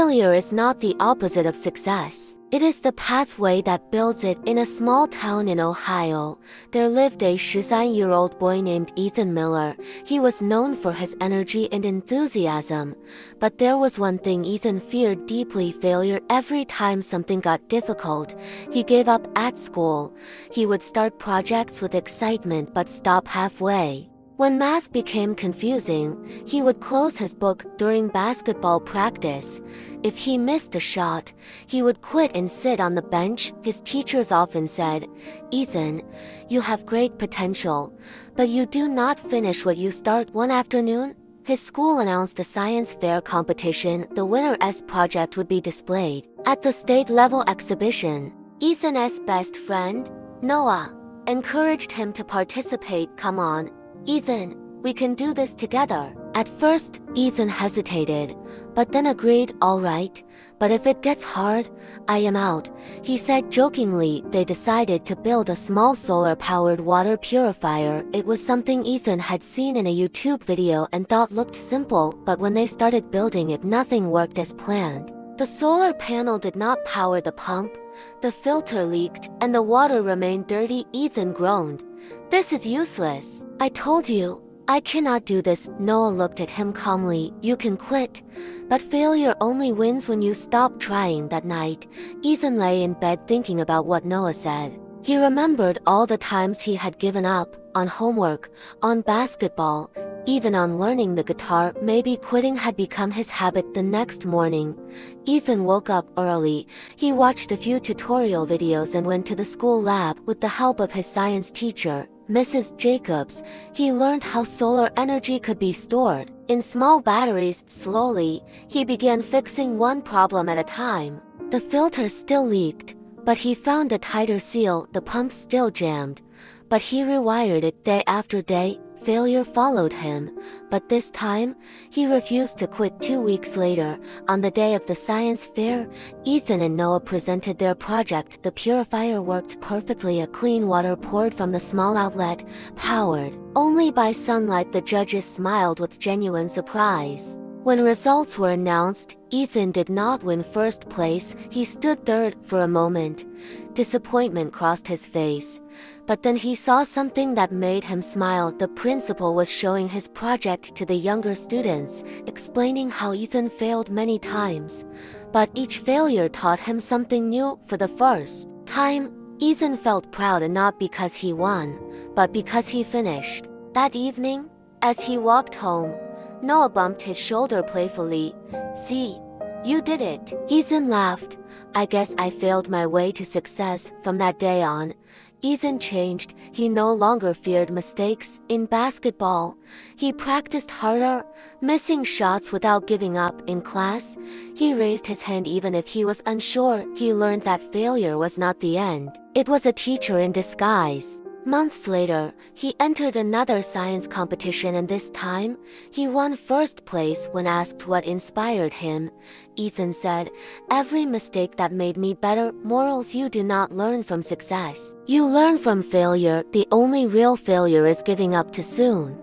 Failure is not the opposite of success. It is the pathway that builds it. In a small town in Ohio, there lived a 13-year-old boy named Ethan Miller. He was known for his energy and enthusiasm. But there was one thing Ethan feared deeply: failure. Every time something got difficult, he gave up at school. He would start projects with excitement but stop halfway. When math became confusing, he would close his book during basketball practice. If he missed a shot, he would quit and sit on the bench. His teachers often said, "Ethan, you have great potential, but you do not finish what you start." One afternoon, his school announced a science fair competition. The winner's project would be displayed at the state-level exhibition. Ethan's best friend, Noah, encouraged him to participate. "Come on, Ethan, we can do this together." At first, Ethan hesitated, but then agreed. "All right, but if it gets hard, I am out," he said jokingly. They decided to build a small solar-powered water purifier. It was something Ethan had seen in a YouTube video and thought looked simple, but when they started building it, nothing worked as planned. The solar panel did not power the pump, the filter leaked, and the water remained dirty. Ethan groaned, "This is useless. I told you, I cannot do this." Noah looked at him calmly. "You can quit, but failure only wins when you stop trying." That night, Ethan lay in bed thinking about what Noah said. He remembered all the times he had given up, on homework, on basketball, even on learning the guitar. Maybe quitting had become his habit. The next morning, Ethan woke up early. He watched a few tutorial videos and went to the school lab. With the help of his science teacher, Mrs. Jacobs, he learned how solar energy could be stored in small batteries. Slowly, he began fixing one problem at a time. The filter still leaked, but he found a tighter seal. The pump still jammed, but he rewired it. Day after day, failure followed him, but this time, he refused to quit. 2 weeks later, on the day of the science fair, Ethan and Noah presented their project. The purifier worked perfectly. A clean water poured from the small outlet, powered only by sunlight. The judges smiled with genuine surprise. When results were announced, Ethan did not win first place. He stood third. For a moment, disappointment crossed his face. But then he saw something that made him smile. The principal was showing his project to the younger students, explaining how Ethan failed many times. But each failure taught him something new. For the first time, Ethan felt proud, and not because he won, but because he finished. That evening, as he walked home, Noah bumped his shoulder playfully. "See, you did it." Ethan laughed. "I guess I failed my way to success." From that day on, Ethan changed. He no longer feared mistakes. In basketball, he practiced harder, missing shots without giving up. In class, he raised his hand even if he was unsure. He learned that failure was not the end. It was a teacher in disguise. Months later, he entered another science competition, and this time, he won first place. When asked what inspired him, Ethan said, "Every mistake that made me better." Morals: you do not learn from success. You learn from failure. The only real failure is giving up too soon.